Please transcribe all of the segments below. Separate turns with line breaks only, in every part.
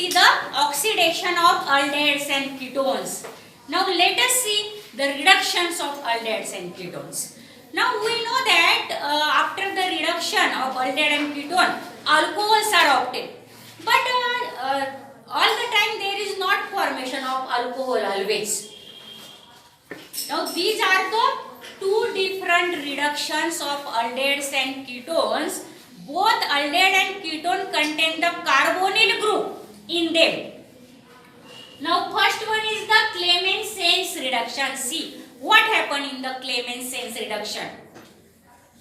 see the oxidation of aldehydes and ketones. Now let us see the reductions of aldehydes and ketones. Now we know that after the reduction of aldehyde and ketone, alcohols are obtained. But all the time there is not formation of alcohol always. Now these are the two different reductions of aldehydes and ketones. Both aldehyde and ketone contain the carbonyl group in them. Now first one is the Clemens-Saenz reduction. See what happened in the Clemens-Saenz reduction.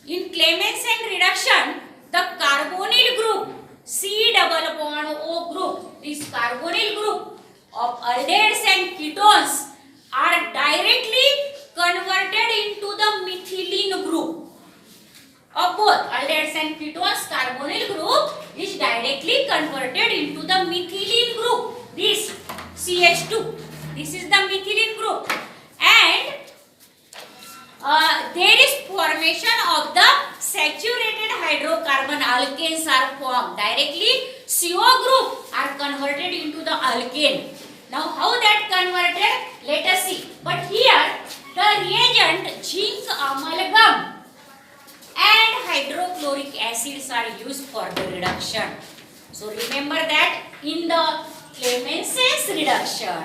In Clemens-Saenz reduction, the carbonyl group C double bond O group, this carbonyl group of aldehydes and ketones are directly converted into the methylene group of both aldehydes and ketones. Carbonyl group is directly converted into the methylene group, this CH2. This is the methylene group, and there is formation of the saturated hydrocarbon alkanes are formed. Directly CO group are converted into the alkane. Now how that converted? Let us see. But here the reagent zinc amalgam and hydrochloric acids are used for the reduction. So remember that in the Clemens-Saenz reduction,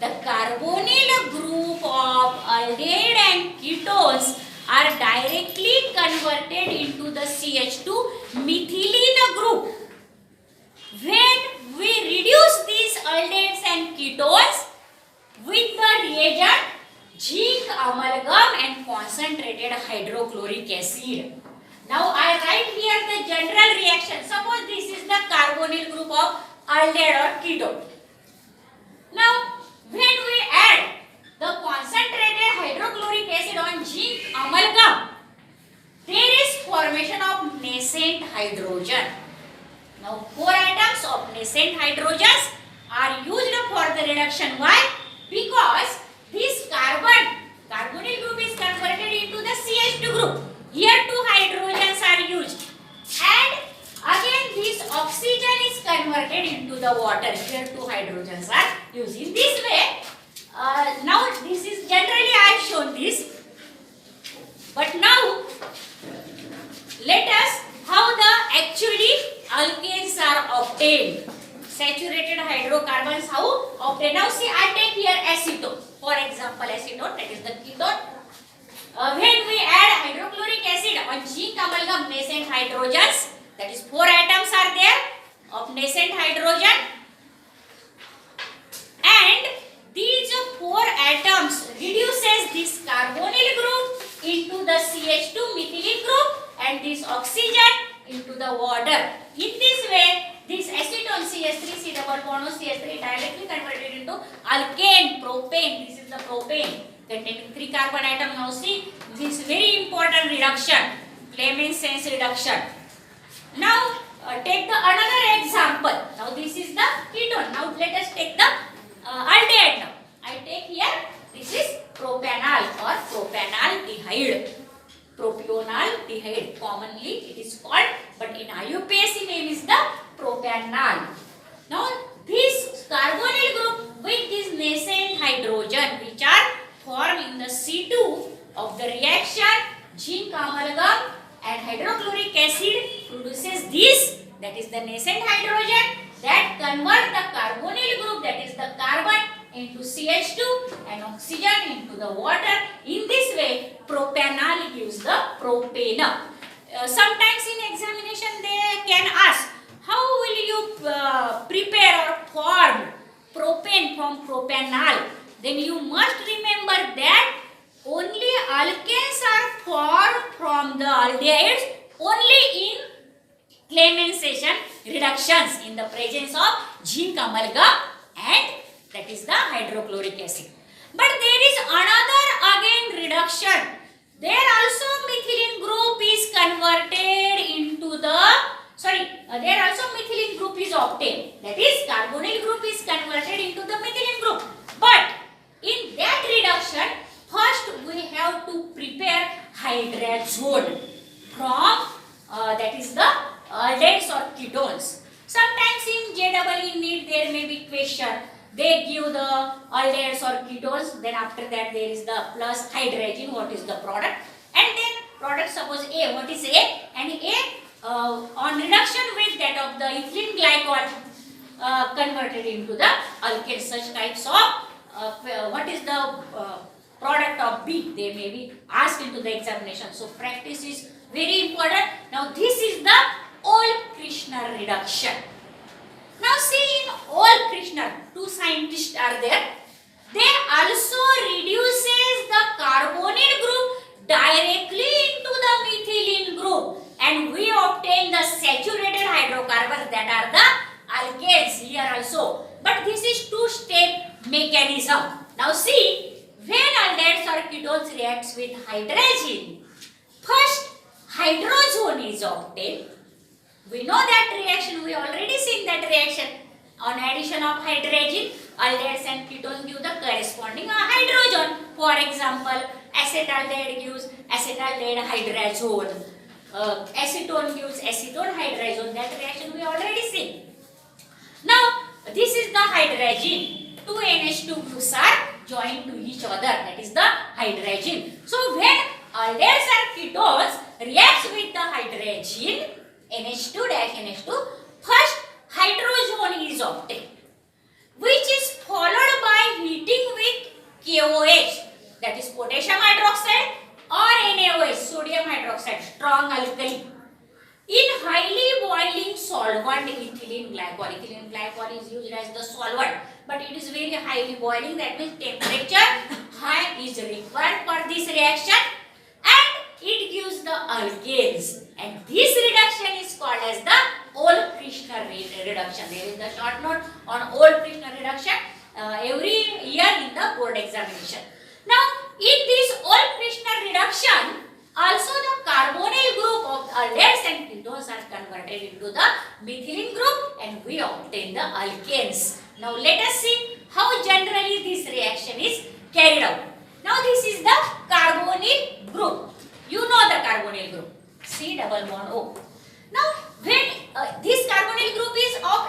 the carbonyl group of aldehyde and ketones are directly converted into the CH2 methylene group. When we reduce these aldehydes and ketones with the reagent zinc amalgam and concentrated hydrochloric acid. Now I write here the general reaction. Suppose this is the carbonyl group of aldehyde or ketone. Now when we add the concentrated hydrochloric acid on zinc amalgam, there is formation of nascent hydrogen. Now 4 atoms of nascent hydrogens are used for the reduction. Why? Because this carbonyl group is converted into the CH2 group. Here 2 hydrogens are used, and again this oxygen is converted into the water. Here 2 hydrogens are used. In this way, now this is generally I have shown this, but now let us how the actually alkanes are obtained. Saturated hydrocarbons how obtained. Now see, I take here acetone. For example, acetone, that is the ketone. When we add hydrochloric acid on zinc amalgam, nascent hydrogens, that is 4 atoms are there of nascent hydrogen, and these 4 atoms reduces this carbonyl group into the CH2 methylene group and this oxygen into the water. In this way, this acetone CH3 C double bond CH3 directly converted into alkane, propane. This is the propane containing 3 carbon atom. Now see, this is very important reduction, Clemens-Saenz reduction. Now take the another example. Now this is the ketone. Now let us take the aldehyde. Now I take here, this is propanal or propanaldehyde. Propionaldehyde commonly it is called, but in IUPAC name is the propanal. Now this carbonyl group with this nascent hydrogen which are formed in the C2 of the reaction zinc amalgam and hydrochloric acid produces this, that is the nascent hydrogen that convert the carbonyl group, that is the carbon, into CH2 and oxygen into the water. In this way, propanal gives the propane. Sometimes in examination they can ask, how will you prepare or form propane from propanal? Then you must remember that only alkanes are formed from the aldehydes only in Clemens-Saenz reductions in the presence of zinc amalgam and that is the hydrochloric acid. But there is another again reduction. There also methylene group is converted into the, there also methylene group is obtained. That is carbonyl group is converted into the methylene group. But in that reduction, first we have to prepare hydrazone from that is the aldehydes or ketones. Sometimes in double in it, there may be question. They give the aldehydes or ketones, then after that there is the plus hydrogen, what is the product, and then product, suppose A, what is A? And A on reduction with that of the ethylene glycol converted into the alkane. Such types of what is the product of B, they may be asked into the examination. So practice is very important. Now this is the Olde-Kirchner reduction. Now see, in Olde-Kirchner, two scientists are there. They also reduces the carbonyl group directly into the methylene group, and we obtain the saturated hydrocarbons that are the alkanes here also. But this is two-step mechanism. Now see, when aldehydes or ketones reacts with hydrogen, first hydrogen is obtained. We know that reaction, we already seen that reaction. On addition of hydrogen, aldehydes and ketones give the corresponding hydrogen. For example, acetaldehyde gives acetaldehyde hydrazone. Acetone gives acetone hydrazone. That reaction we already seen. Now, this is the hydrogen. Two NH2 groups are joined to each other. That is the hydrogen. So, when aldehydes and ketones reacts with the hydrogen, NH2-NH2, first hydrogen is obtained, which is followed by heating with KOH, that is potassium hydroxide, or NaOH, sodium hydroxide, strong alkali. In highly boiling solvent, ethylene glycol. Ethylene glycol is used as the solvent, but it is very highly boiling. That means temperature high is required for this reaction, and it gives the alkanes. And this reduction is called as the Olde-Kirchner reduction. There is the short note on Olde-Kirchner reduction every year in the board examination. Now, in this Olde-Kirchner reduction, also the carbonyl group of aldehydes and ketones are converted into the methylene group, and we obtain the alkanes. Now, let us see how generally this reaction is carried out. Now, this is the carbonyl group. You know the carbonyl group, C double bond O. Now, when this carbonyl group is of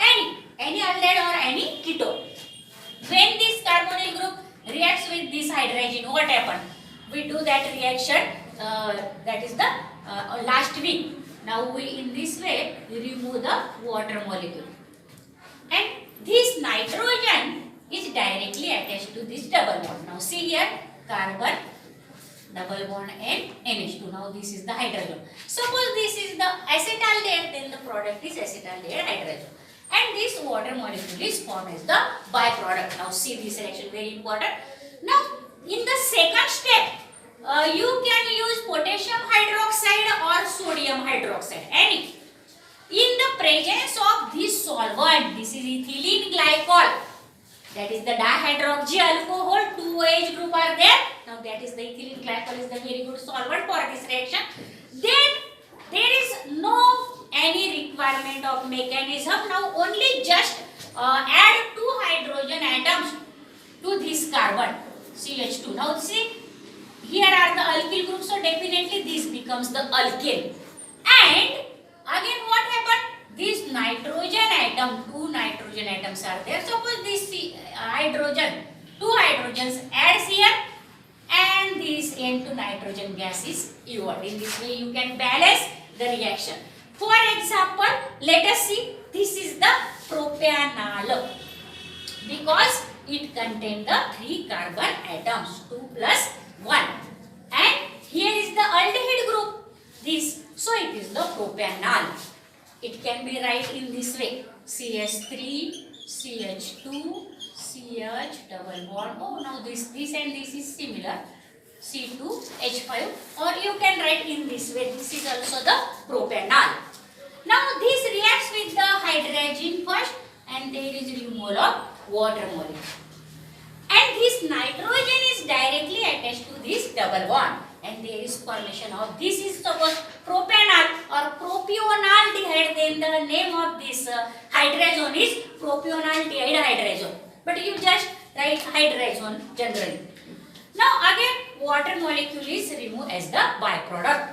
any aldehyde or any ketone, when this carbonyl group reacts with this hydrogen, what happened? We do that reaction, that is the last week. Now, we in this way remove the water molecule, and this nitrogen is directly attached to this double bond. Now, see here, carbon double bond and NH2. Now this is the hydrogen. Suppose this is the acetaldehyde, then the product is acetaldehyde hydrogen. And this water molecule is formed as the byproduct. Now see this reaction, very important. Now in the second step, you can use potassium hydroxide or sodium hydroxide, any. In the presence of this solvent, this is ethylene glycol. That is the dihydroxy alcohol, two OH group are there. Now that is the ethylene glycol is the very good solvent for this reaction. Then there is no any requirement of mechanism. Now only just add two hydrogen atoms to this carbon, CH2. Now see, here are the alkyl groups, so definitely this becomes the alkane. And again what happened? This nitrogen atom, two nitrogen atoms are there. Suppose this hydrogen, two hydrogens adds here, and this N2 nitrogen gas is evolved. In this way you can balance the reaction. For example, let us see, this is the propanol, because it contains the 3 carbon atoms, 2 plus 1. And here is the aldehyde group, this, so it is the propanol. It can be write in this way, CH3, CH2, CH double bond. Oh, now this and this is similar, C2H5, or you can write in this way. This is also the propanol. Now this reacts with the hydrogen first, and there is removal of water molecule. And this nitrogen is directly attached to this double bond, and there is formation of, this is suppose propanol or propionaldehyde, then the name of this hydrazone is propionaldehyde hydrazone, but you just write hydrazone generally. Now again water molecule is removed as the byproduct,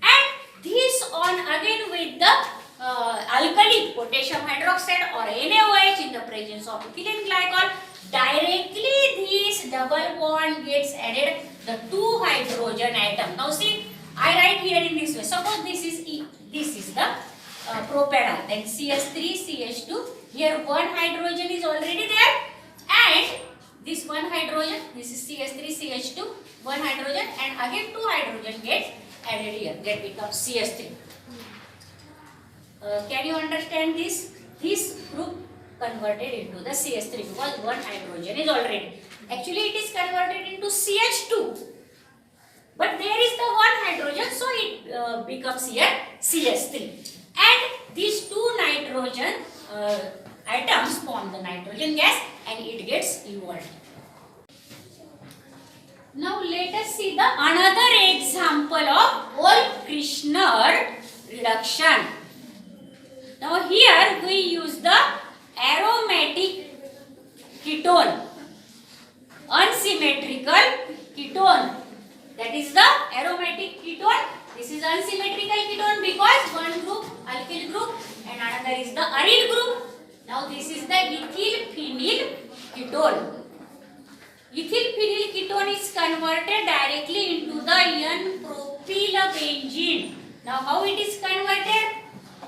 and this on again with the alkali, potassium hydroxide or NaOH in the presence of ethylene glycol, directly this double bond gets added the two hydrogen atom. Now see, I write here in this way. Suppose this is this is the propanol, then CH3 CH2. Here one hydrogen is already there, and this one hydrogen, this is CH3 CH2, one hydrogen, and again two hydrogen gets added here. That becomes CH3. Can you understand this? This group converted into the CH3 because one hydrogen is already. Actually, it is converted into CH2. But there is the one hydrogen, so it becomes here CH3. And these two nitrogen atoms form the nitrogen gas and it gets evolved. Now let us see the another example of Wolff-Kishner reduction. Now here we use the aromatic ketone, unsymmetrical ketone. That is the aromatic ketone. This is unsymmetrical ketone because one group alkyl group and another is the aryl group. Now this is the ethyl phenyl ketone. Ethyl phenyl ketone is converted directly into the N-propylbenzene. Now how it is converted?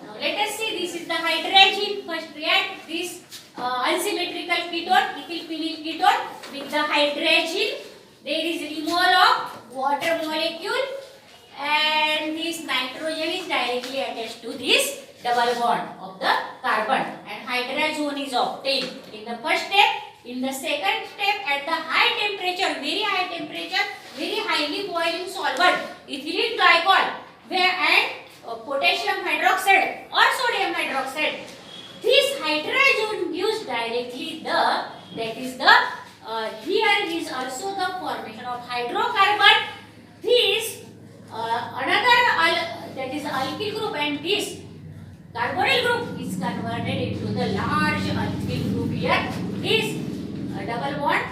Now let us see. This is the hydrazine. First react this unsymmetrical ketone, ethyl phenyl ketone with the hydrazine. There is removal of water molecule and this nitrogen is directly attached to this double bond of the carbon and hydrazone is obtained in the first step. In the second step, at the high temperature, very highly boiling solvent, ethylene glycol and potassium hydroxide or sodium hydroxide. This hydrazone gives directly the, that is the, here is also the formation of hydrocarbon. This another, that is alkyl group and this carbonyl group is converted into the large alkyl group here. This double bond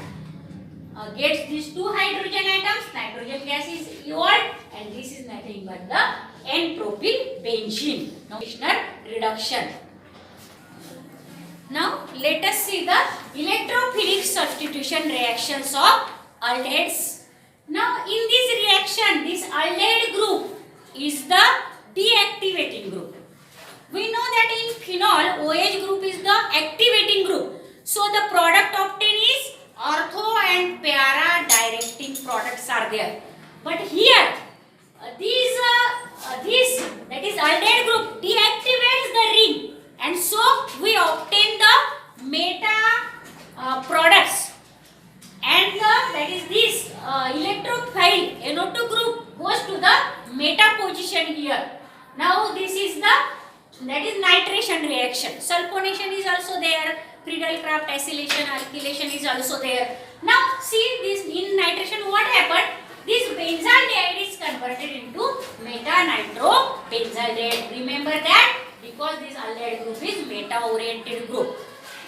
gets these two hydrogen atoms, nitrogen gas is evolved and this is nothing but the N-propylbenzene. Now Kishner reduction. Now let us see the electrophilic substitution reactions of aldehydes. Now in this reaction, this aldehyde group is the deactivating group. We know that in phenol, OH group is the activating group. So the product obtained is ortho and para directing products are there. But here, this that is aldehyde group deactivates the ring, and so we obtain the meta products. And that is this electrophile NO2 group goes to the meta position here. Now this is the, that is nitration reaction. Sulfonation is also there. Friedel-Crafts acylation, alkylation is also there. Now see this in nitration what happened? This benzaldehyde is converted into meta-nitrobenzaldehyde. Remember that because this aldehyde group is meta-oriented group.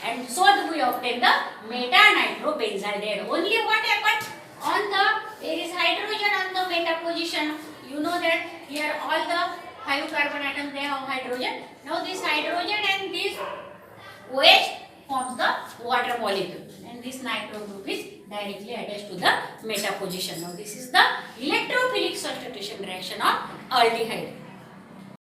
And so we obtain the meta-nitrobenzaldehyde. Only what happened? On the, there is hydrogen on the meta position. You know that here all the 5 carbon atoms they have hydrogen. Now this hydrogen and this OH forms the water molecule and this nitro group is directly attached to the meta position. Now this is the electrophilic substitution reaction of aldehyde.